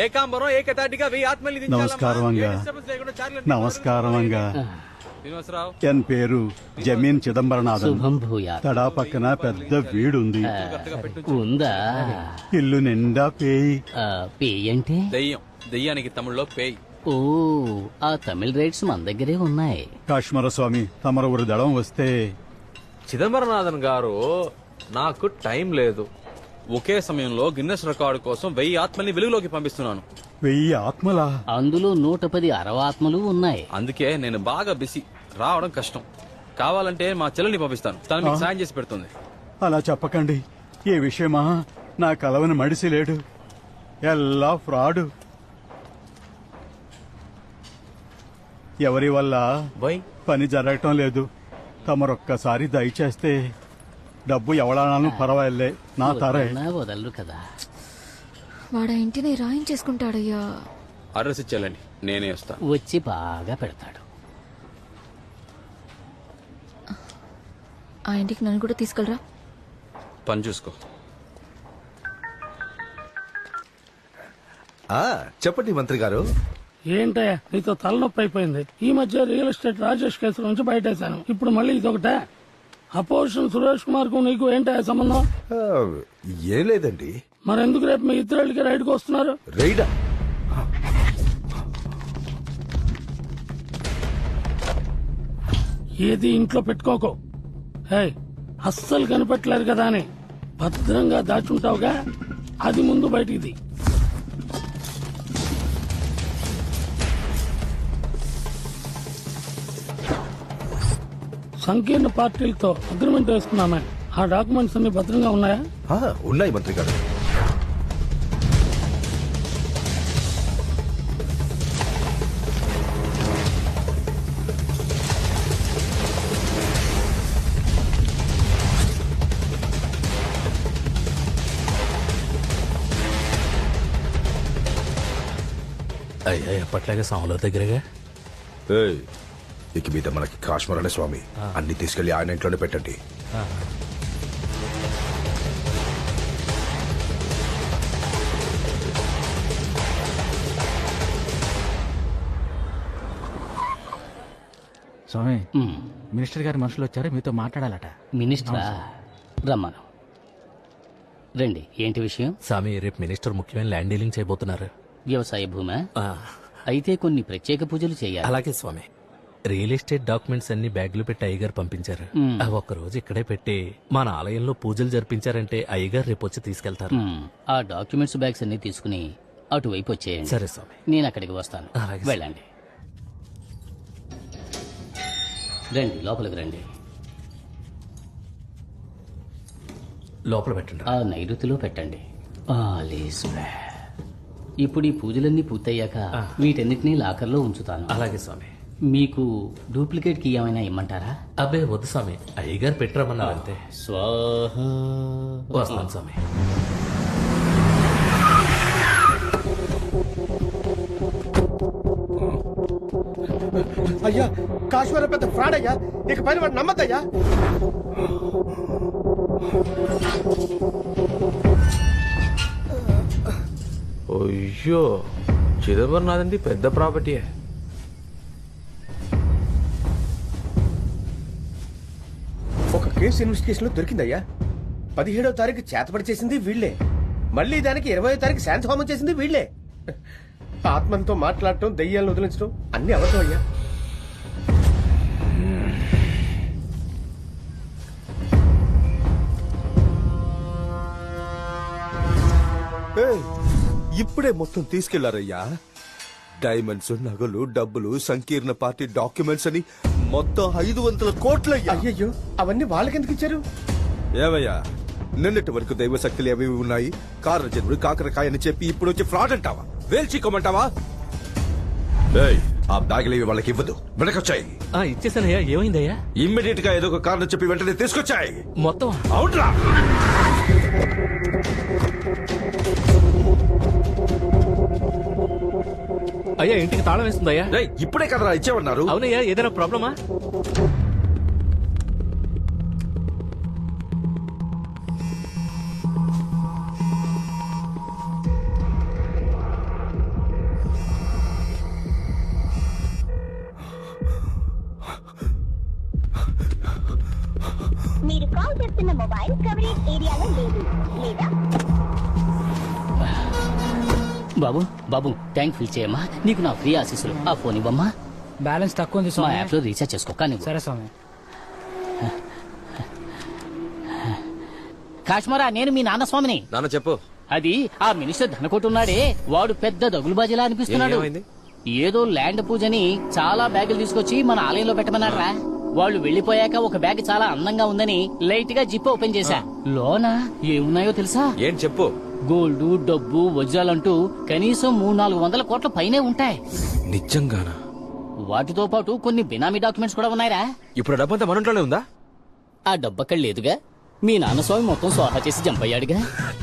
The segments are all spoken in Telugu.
ఏకాంబరం ఏకతాటిగా 1000 ఆత్మల్ని దించాలమ్మా. నమస్కారం అంగా. ఏ disturbance లేకుండా చార్లెట్ నమస్కారం అంగా. శ్రీనివాసరావు ఎన్ పేరు జమీన్ చిదంబరనాథన్. శుభం భూయాత్. తడా పక్కన పెద్ద వీడుంది. ఉందా? ఇల్లు నిండా పేయి. పేయంటే దెయ్యానికి తమిళ్లో పేయ్. ఓ, ఆ తమిళ రైట్స్ మన దగ్గరే ఉన్నాయి. కాశ్మర స్వామి తమరు ఊరి దళం వస్తే చిదంబరనాథన్ గారు, నాకు టైం లేదు. ఒకే సమయంలో గిన్నెస్ రికార్డు కోసం 1000 ఆత్మల్ని వెలుగులోకి పంపిస్తున్నాను. 1000 ఆత్మలా? అందులో 110 అరవాత్మలు ఉన్నాయి. అందుకే నేను బాగా బిజీ, రావడం కష్టం. కావాలంటే మా చెల్లెల్ని పంపిస్తాను, తను మీకు సాయం చేసి పెడుతుంది. అలా చెప్పకండి. ఏ విషయమా? నా కలవని మడిసి లేడు. ఎల్లా ఫ్రాడు. ఎవరి వల్ల బై పని జరగటం లేదు. తమరొక్కసారి దయచేస్తే డబ్బు ఎవడానాலும் పర్వాలే, నా తరే. వదలరు కదా. వాడా ఇంటిని రాయించేసుకుంటాడయ్యా. అడ్రస్ ఇచ్చేయాలండి, నేనే వస్తాను. వచ్చి బాగా పెడతాడు. ఆ ఇంటికి నన్ను కూడా తీసుకెళ్ళరా. పని చూసుకో. చెప్పండి మంత్రి గారు. ఏంటయ్యా నీతో తలనొప్పి అయిపోయింది. ఈ మధ్య రియల్ ఎస్టేట్ రాజేష్ కేసు నుంచి బయటేశాను. ఇప్పుడు మళ్ళీ ఇదొకటే. అపోజిషన్ సురేష్ కుమార్ కు నీకు ఏంటయ్యా సంబంధం? ఏం లేదండి. మరెందుకు రేపు మీ ఇద్దరికి రైడ్కి వస్తున్నారు? రైడా? ఏది ఇంట్లో పెట్టుకోకు. హే, అస్సలు కనిపెట్టలేదు కదా అని భద్రంగా దాచుంటావుగా, అది ముందు బయటికి. సంకీర్ణ పార్టీలతో అగ్రిమెంట్ వేసుకున్నామే. ఆ డాక్యుమెంట్స్ అన్ని భద్రంగా ఉన్నాయా? ఉన్నాయి మంత్రి గారు. అయ్యా ఎప్పట్లాగే సాముల దగ్గరగా. ఇక మీద మనకి కాశ్మీర్ అనే స్వామి అన్ని తీసుకెళ్లి ఆయన ఇంట్లోనే పెట్టండి. స్వామి, మినిస్టర్ గారి మనుషులు వచ్చారు, మీతో మాట్లాడాలట. మినిస్టరా? రమ్మను. రండి. ఏంటి విషయం? స్వామి, రేపు మినిస్టర్ ముఖ్యమైన ల్యాండ్ డీలింగ్ చేయబోతున్నారు. వ్యవసాయ భూమా? అయితే కొన్ని ప్రత్యేక పూజలు చేయాలి. అలాగే స్వామి. రియల్ ఎస్టేట్ డాక్యుమెంట్స్ అన్ని బ్యాగులు పెట్టి అయ్యగారు పంపించారు. అవి ఒక్కరోజు ఇక్కడే పెట్టి మన ఆలయంలో పూజలు జరిపించారంటే అయ్యగారు రేపు వచ్చి తీసుకెళ్తారు. ఆ డాక్యుమెంట్స్ బ్యాగ్స్ అన్ని తీసుకుని అటువైపు వచ్చేయండి. సరే స్వామి, నేను అక్కడికి వస్తాను. అలాగే. వెళ్ళండి. రండి, లోపలికి రండి. లోపల పెట్టండి. ఆ నైరుతిలో పెట్టండి. All is well. ఇప్పుడు ఈ పూజలన్నీ పూర్తయ్యాక వీటన్నిటినీ లాకర్లో ఉంచుతాను. అలాగే స్వామి. మీకు డూప్లికేట్ కీ ఏమైనా ఇమ్మంటారా? అబ్బే వద్దు స్వామి, అయ్యగారు పెట్టిరమ్మన్నారు అంతే. స్వాహ. వస్తాను స్వామి. అయ్యా, కాశ్మీర పెద్ద ఫ్రాడ్ అయ్యా. ఇక పైన వాడు నమ్మద్దయ్యా. అయ్యో, చిదంబరనాథన్ది పెద్ద ప్రాపర్టీయే. ఒక కేసు ఇన్వెస్టిగేషన్ లో దొరికిందయ్యా. 17వ తారీఖు చేతపడి చేసింది వీళ్లే. మళ్ళీ దానికి 20వ తారీఖు శాంతి హోమం చేసింది వీళ్లే. ఆత్మతో మాట్లాడటం, దెయ్యాలను వదిలించడం అన్ని అవసరం అయ్యా. ఇప్పుడే మొత్తం తీసుకెళ్లారయ్యా. డైమండ్స్, నగలు, డబ్బులు, సంకీర్ణ పార్టీ డాక్యుమెంట్స్ అని మొత్తం 500 కోట్లయ్యా. అయ్యయ్యో, అవన్నీ వాళ్ళకెందుకు ఇచ్చారు? ఏమయ్యా, నిన్నటి వరకు దైవ శక్తులు ఏవి ఉన్నాయి, కారజనుడు కాకరకాయ అని చెప్పి ఇప్పుడు వచ్చి ఫ్రాడ్ అంటావా? వేల్చికోమంటావా? ఆ బ్యాగులు వాళ్ళకి ఇవ్వదు, వెనకొచ్చాయి. ఇచ్చేసానయ్యా. ఏమైందయ్యా? ఇమ్మీడియట్ గా ఏదో ఒక కారణం చెప్పి వెంటనే తీసుకొచ్చాయి. మొత్తం అవుట్రా. అయ్యా, ఇంటికి తాళం వేస్తుందయ్యా. ఇప్పుడే కదరా ఇచ్చేవన్నారు. అవునయ్యా, ఏదైనా ప్రాబ్లమా? మీరు కాల్ చేస్తున్న మొబైల్ కవరేజ్ ఏరియాలో లేదు లేదా బాబు బాబు ట్యాంక్ ఫిల్ చేయమ్మా. నీకు నా ఫ్రీ ఆశీస్సులు. ఆ ఫోన్ ఇవ్వమ్మా. బ్యాలెన్స్ తక్కువ ఉంది మా స్వామి. యాప్ లో రీఛార్జ్ చేసుకో. కానీ సరే స్వామి. కాశ్మరా, నేను మీ నాన్న స్వామిని. నాన్న చెప్పు. అది ఆ మినిస్టర్ ధనకోటి ఉన్నాడే, వాడు పెద్ద దగులుబాజీలా అనిపిస్తున్నాడు. ఏమైంది? ఏదో ల్యాండ్ పూజని చాలా బ్యాగులు తీసుకొచ్చి మన ఆలయంలో పెట్టమన్నారా. వాళ్ళు వెళ్లిపోయాక ఒక బ్యాగ్ చాలా అందంగా ఉందని లైట్ గా జిప్ ఓపెన్ చేశా. లోన ఏమున్నాయో తెలుసా? ఏం చెప్పు. గోల్డ్, డబ్బు, వజ్రాలంటూ కనీసం 300-400 కోట్ల పైనే ఉంటాయి. నిజంగానా? వాటితో పాటు కొన్ని బినామీ డాక్యుమెంట్స్ కూడా ఉన్నాయిరా. ఇప్పుడు ఆ డబ్బంతా మన ఇంట్లోనే ఉందా? ఆ డబ్బక్కడ లేదుగా. మీ నాన్న స్వామి మొత్తం స్వాహా చేసి జంప్ అయ్యాడుగా.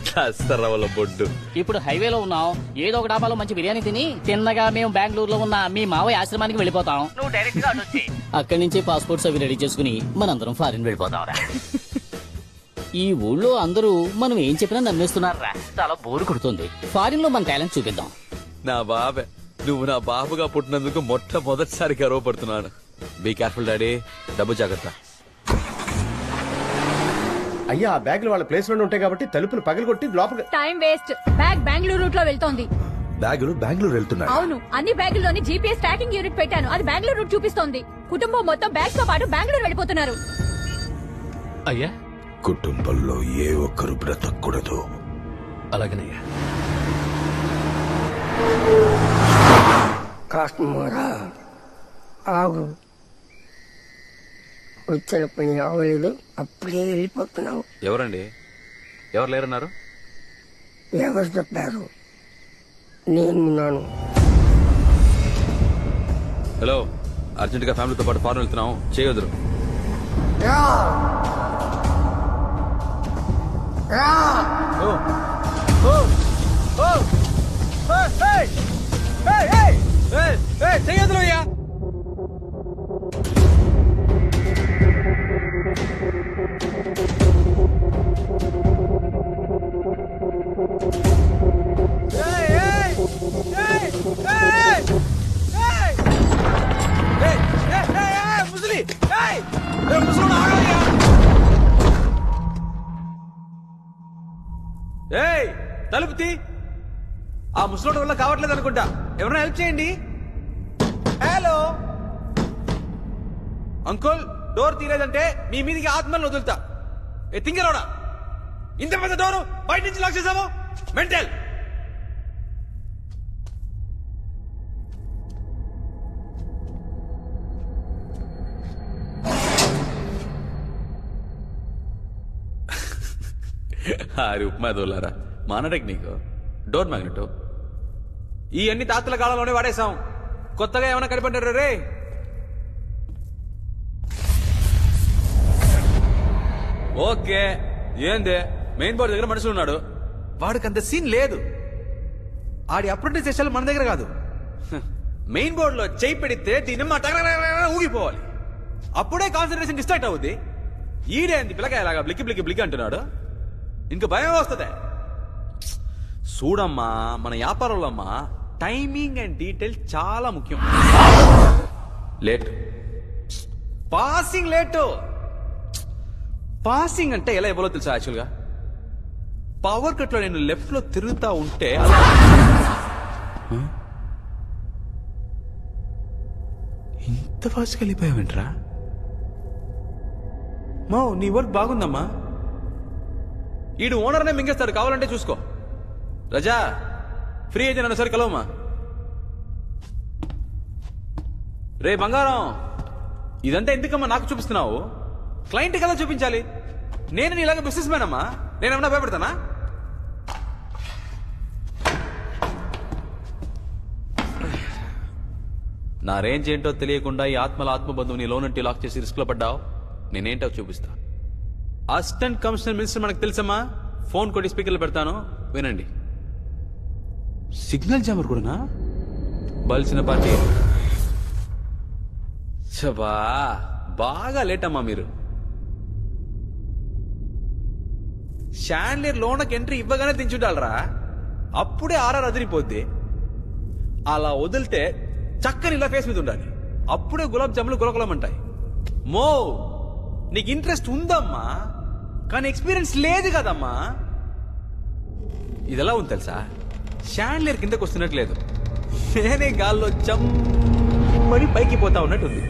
కస్తరవల బొడ్డు. ఇప్పుడు హైవేలో ఉన్నాం. ఏదో ఒక డాబాలో మంచి బిర్యానీ తిని తిన్నగా మేము బెంగళూరులో ఉన్న మీ మావయ్య ఆశ్రమానికి వెళ్ళిపోతాం. నువ్వు డైరెక్ట్ గా అక్కడి నుంచి పాస్పోర్ట్స్ అవి రెడీ చేసుకుని మనందరం ఫారిన్ వెళ్ళిపోతాం. ఈ ఊళ్ళో అందరూ మనం ఏం చెప్పినా నమ్మేస్తున్నారా. చాలా బోరు కొడుతుంది. ఫారిన్ లో మన టాలెంట్ చూపిద్దాం. నా బాబే, నువ్వు నా బాబుగా పుట్టినందుకు మొట్టమొదటిసారి గర్వపడుతున్నాను. Be careful daddy. డబ్బు జాగ్రత్త. అయ్యా ఆ బ్యాగులు వాళ్ళ ప్లేస్ లోనే ఉంటాయి కాబట్టి తలుపులు పగలగొట్టి లోపల. Time waste. Bag Bengaluru route లో వెళ్తోంది. బ్యాగులు బెంగళూరు వెళ్తున్నాయి. అవును, అన్ని బ్యాగుల్లోని జీపీఎస్ ట్రాకింగ్ యూనిట్ పెట్టాను. అది బెంగళూరు రూట్ చూపిస్తోంది. కుటుంబం మొత్తం బ్యాగ్స్ తో పాటు బెంగళూరు వెళ్ళిపోతున్నారు. అయ్యా కుటుంబంలో ఏ ఒక్కరు బ్రతకూడదు. అలాగనయ్యా. కాస్టమరా ఆగు, వచ్చిన పని అవ్వలేదు, అప్పుడే వెళ్ళిపోతున్నావు. ఎవరండి? ఎవరు లేరన్నారు? ఎవరు చెప్పారు? నేనున్నాను. హలో, అర్జెంట్ గా ఫ్యామిలీతో పాటు ఫారెన్ వెళ్తున్నాం. చేయొద్దు. చేయొద్దు అయ్యా. తలుపు తీ. ఆ ముసలోడు వల్ల కావట్లేదు అనుకుంటా. ఎవరైనా హెల్ప్ చేయండి. హలో అంకుల్, డోర్ తీరేదంటే మీ మీదికి ఆత్మలను వదులుతా. ఏ తింగరోడా, ఇంత పెద్ద డోరు బయట నుంచి లాక్ చేసావు. మెంటల్. అరే ఉప్మా దోలారా, మాన టెక్నిక్. డోర్ మ్యాగ్నెట్ ఈ అన్ని తాతల కాలంలోనే వాడేశాం. కొత్తగా ఏమైనా కనిపెట్టారు రే? ఓకే, ఏందే మెయిన్ బోర్డు దగ్గర మనుషులు ఉన్నాడు. వాడికి అంత సీన్ లేదు. ఆడి అప్రెంటిస్ చేసాలు మన దగ్గర కాదు. మెయిన్ బోర్డు లో చేయి పెడితే దీని ఊగిపోవాలి. అప్పుడే కాన్సన్ట్రేషన్ డిస్ట్రాక్ట్ అవుద్ది. ఈడేంది పిల్లకాయలాగా బ్లిక్కి బ్లిక్కి బ్లిక్ అంటున్నాడు. ఇంక భయం వస్తుంది. చూడమ్మా, మన వ్యాపారంలో అమ్మా టైమింగ్ అండ్ డీటెయిల్ చాలా ముఖ్యం. Late passing late. పాసింగ్ అంటే ఎలా ఇవ్వాలో తెలుసా? యాక్చువల్గా పవర్ కట్ లో నేను లెఫ్ట్ లో తిరుగుతా ఉంటే ఇంత ఫాస్ట్గా వెళ్ళిపోయావేంట్రా? మా నీ వర్క్ బాగుందమ్మా. ఈడు ఓనర్నే మింగేస్తాడు, కావాలంటే చూసుకో. రజా, ఫ్రీ అయితే నన్ను సరి కలవమ్మా. రే బంగారం, ఇదంతా ఎందుకమ్మా నాకు చూపిస్తున్నావు? క్లయింట్ కదా చూపించాలి. నేను నీలాగా బిజినెస్ మ్యాన్ అమ్మా. నేనేమన్నా భయపడతానా? నా రేంజ్ ఏంటో తెలియకుండా ఈ ఆత్మల ఆత్మబంధువు నీ లోనంటి లాక్ చేసి రిస్క్ లో పడ్డావు. నేనేంటో చూపిస్తా. అసిస్టెంట్ కమిషనర్ మినిస్టర్ మనకు తెలుసమ్మా. ఫోన్ కొట్టి స్పీకర్లో పెడతాను, వినండి. సిగ్నల్ జామర్ కూడానా? బలిసిన పార్టీ. చబా, బాగా లేట్ అమ్మా మీరు. షాన్లియర్ లోనకి ఎంట్రీ ఇవ్వగానే దించుంటాలరా. అప్పుడే ఆర్ఆర్ అదిరిపోద్ది. అలా వదిలితే చక్కని ఇలా ఫేస్ మీద ఉండాలి. అప్పుడే గులాబ్ జాములు గులకులమంటాయి. మో నీకు ఇంట్రెస్ట్ ఉందమ్మా కానీ ఎక్స్పీరియన్స్ లేదు కదమ్మా. ఇది ఎలా ఉంది తెలుసా, షాండ్లియర్ కిందకు వస్తున్నట్లేదు, నేనే గాల్లో జమ్మని పైకి పోతా ఉన్నట్టుంది.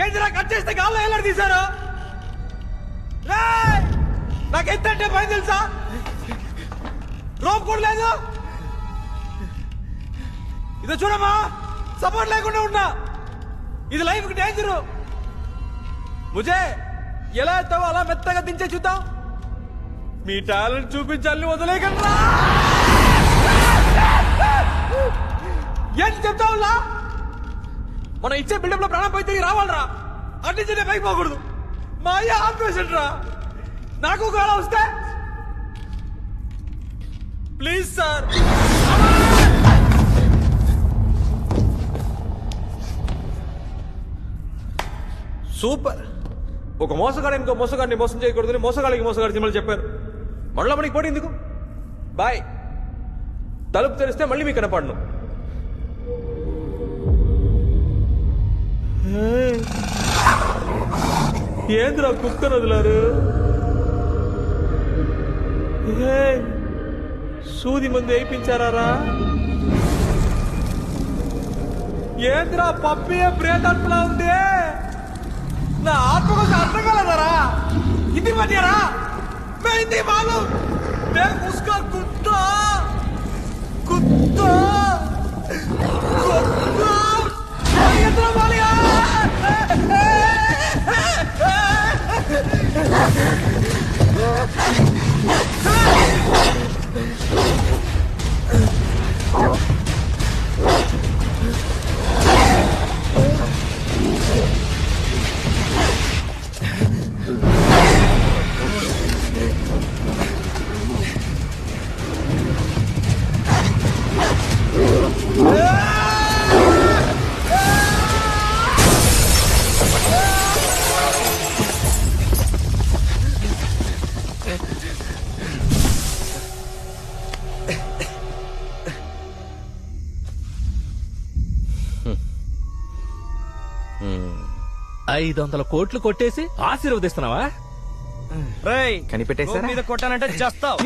ఏంటిరా కట్ చేస్తే గాల్లో ఎలా తీశారు? నాకు ఎంతంటే భయం తెలుసా, రోప్ కూడా లేదు. ఇదో చూడమ్మా, సపోర్ట్ లేకుండా ఉన్నా, ఇది లైఫ్ కి డేంజర్. ముజే ఎలా ఎత్తావో అలా మెత్తగా దించే చూద్దాం. మీ టాలెంట్ చూపించాలని వదిలేయకండి. ఏంటి చెప్తావులా, మనం ఇచ్చే బిల్డప్ లో ప్రాణం పోయి తిరిగి రావాలరా, అట్నుంచి పైకి పోకూడదు. మా అయ్య ఆపేషన్ రా, నాకు ఒకవేళ వస్తే ప్లీజ్ సార్. సూపర్. ఒక మోసగాడు ఇంకో మోసగాడిని మోసం చేయకూడదని మోసగాడికి మోసగాడి సినిమాలు చెప్పారు. మళ్ళీ మనకి పోటీ ఎందుకు? బాయ్. తలుపు తెరిస్తే మళ్ళీ మీకు కనపడను. ఏంద్రా కుక్కను వదిలారు? సూది మందు వేయించారా? ఏంద్రా పప్పి ప్రేతత్లా ఉంది? నా ఆత్మ కోసం అర్థం కలదరా? ఇది మధ్యరా హిందీ మాలు ఉస్కా కుత్తా కుత్తా కుత్తా ఎంత మాలియా. $500 కోట్లు కొట్టేసి ఆశీర్వదిస్తున్నావా? కనిపెట్టేసా మీద కొట్టానంటే చేస్తావు.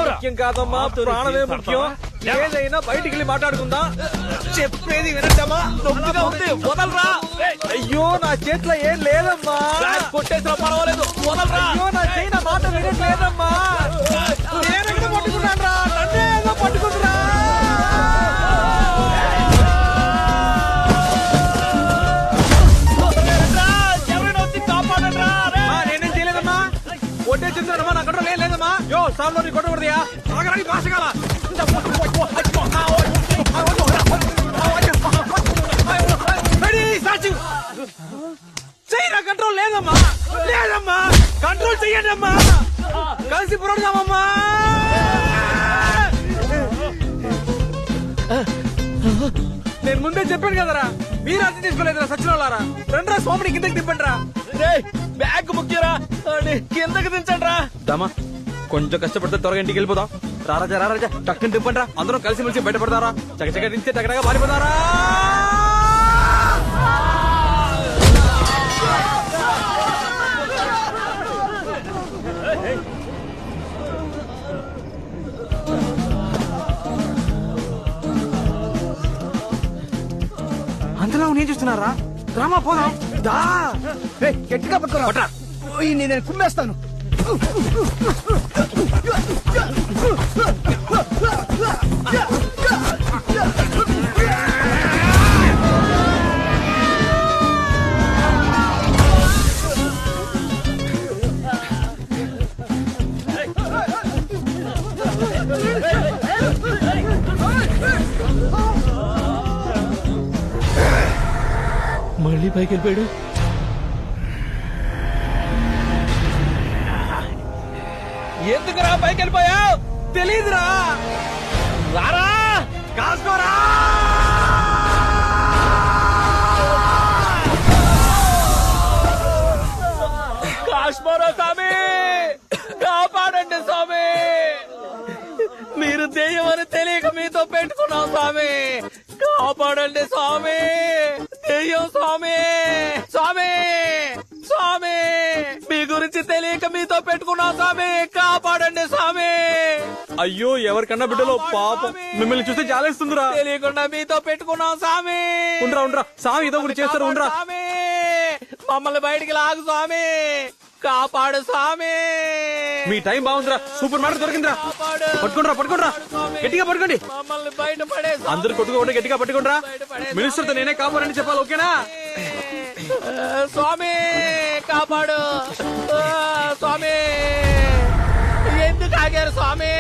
ముఖ్యం కాదమ్మా, ప్రాణమే ముఖ్యం. ఏదైనా బయటికి వెళ్ళి మాట్లాడుకుందాం. చెప్పేది వినట్టమ్మా, నొప్పిగా ఉంది, వదలరా. అయ్యో నా చేతిలో ఏం లేదమ్మా, కొట్టేసినా పర్వాలేదు, వదలరా. అయ్యో నా చేయి నా మాట వినట్లేదమ్మా, నేనెక్కడ పట్టుకున్నాను రా, నన్నే ఏదో పట్టుకుంటున్నా. కొట్టే చెప్తానమ్మా, నా కంట్రోల్ ఏం లేదమ్మా. యో సార్లో నీ కొట్టకూడదయా, ఆగరాని భాషగాల. చెయ్యి, నా కంట్రోల్ లేదమ్మా, లేదమ్మా, కంట్రోల్ చెయ్యండి అమ్మా, కలిసి పురాడదామమ్మా. నేను ముందే చెప్పాను కదరా, మీరు అర్థం తీసుకోలేదురా సచిన వాళ్ళారా. రండ్రా స్వామిని కిందకి తిప్పండి రా. బ్యాగ్ ముఖ్యరా, కిందకి దించండి రా. దమా కొంచెం కష్టపడితే త్వరగా ఇంటికి వెళ్ళిపోదాం. రారాజా రారాజా టక్కుని తిప్పండి రా. అందరం కలిసి మెలిసి బయటపడతారా, చక్కచక్క దించే టక్కడగా పారిపోతారా. అంతలా నేను చూస్తున్నారా, డ్రామా పోదాం దా. గట్టిగా పట్టుకోరా, నేను కుమ్మేస్తాను. మళ్ళీ పైకి వెళ్ళిపోయాడు. ఎందుకురా పైకి వెళ్ళిపోయావు? తెలీదురా, రారా కాసుకోరా. కాశ్మీరా స్వామి, కాపాడండి స్వామి. మీరు దెయ్యం అని తెలియక మీతో పెట్టుకున్నాం స్వామి, కాపాడండి స్వామి, దెయ్యం స్వామి, స్వామి, స్వామి, మీ గురించి తెలియక మీతో పెట్టుకున్నాం స్వామి, కాపాడండి స్వామి. అయ్యో ఎవరికన్నా బిడ్డలో పాపం, మిమ్మల్ని చూస్తే జాలేస్తుందిరా. తెలియకుండా మీతో పెట్టుకున్నాం స్వామి. ఉండరా స్వామి ఏదో ఒకటి చేస్తారు, ఉండరా. స్వామి, మమ్మల్ని బయటికి లాగు స్వామి, కాపాడు స్వామి. మీ టైం బాగుందిరా, సూపర్ మ్యాటర్ దొరికిందిరా. కాపాడు, పట్టుకోండిరా గట్టిగా పట్టుకోండి. మమ్మల్ని బయట పడే అందరు కొట్టుకోండి, గట్టిగా పట్టుకోండిరా. మినిస్టర్ తో నేనే కాపాడని చెప్పాలి, ఓకేనా? స్వామి కాపాడు, స్వామి ఎందుకు ఆగారు స్వామి?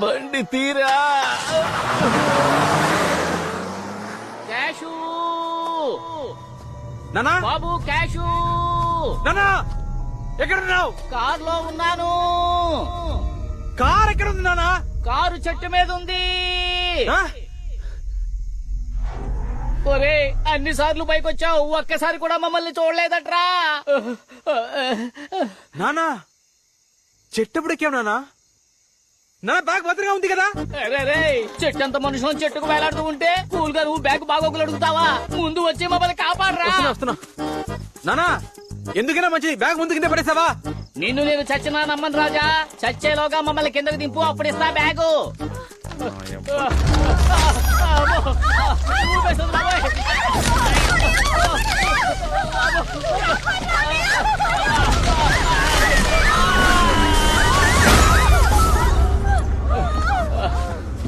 బండి తీరా. క్యాషు నానా, బాబు, క్యాషు నానా ఎక్కడున్నావు? కారులో ఉన్నాను. కార్ ఎక్కడ ఉంది నానా? కారు చెట్టు మీద ఉంది. ఆ? ఒరే, అన్ని సార్లు పైకొచ్చావు, ఒక్కసారి కూడా మమ్మల్ని చూడలేదట్రా. నానా చెట్టప్పుడు ఎక్కావు నానా? నానా బ్యాగ్ భద్రంగా ఉంది కదా? రే, చెట్టంత మనుషులను చెట్టుకు వేలాడుతూ ఉంటే కూల్ గా నువ్వు బ్యాగ్ బాగోగులు అడుగుతావా? ముందు వచ్చి మమ్మల్ని కాపాడరా. వస్తున్నా నానా, ఎందుకైనా మంచిది బ్యాగ్ ముందు కింద పడేసావా? నిన్ను నేను చచ్చినా నమ్మను రాజా. చచ్చేలోగా మమ్మల్ని కిందకు దింపు, అప్పుడు ఇస్తా బ్యాగు.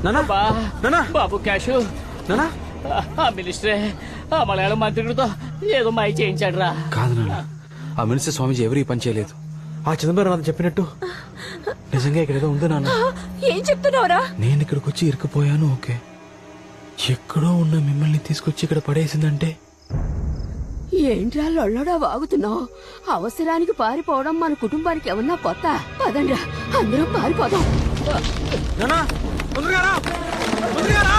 నానా నానా బాబు క్యాషు, నానా ఆ మినిస్టరే ఆ మలయాళం మంత్రికుడితో ఏదో మాయ చేయించాడు రా. కాదు నాన్న, ఆ మినిస్టర్ స్వామీజీ ఎవరు ఈ పని చేయలేదు. ఆ చిదంబరం చెప్పినట్టు నిజంగా ఇక్కడ ఏదో ఉంది నాన్న. ఏం చెప్తున్నావురా? నేను ఇక్కడికి వచ్చి ఇరుక్కుపోయాను, ఓకే. ఎక్కడో ఉన్న మిమ్మల్ని తీసుకొచ్చి ఇక్కడ పడేసిందంటే ఏంట్రా లొల్లడా వాగుతున్నావు? అవసరానికి పారిపోవడం మన కుటుంబానికి ఏమన్నా కొత్త? పదండ్రా అందరం పారిపోదాం. నానా తొందరగా రా, తొందరగా రా.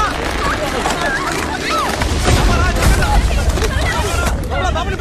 లోపలికి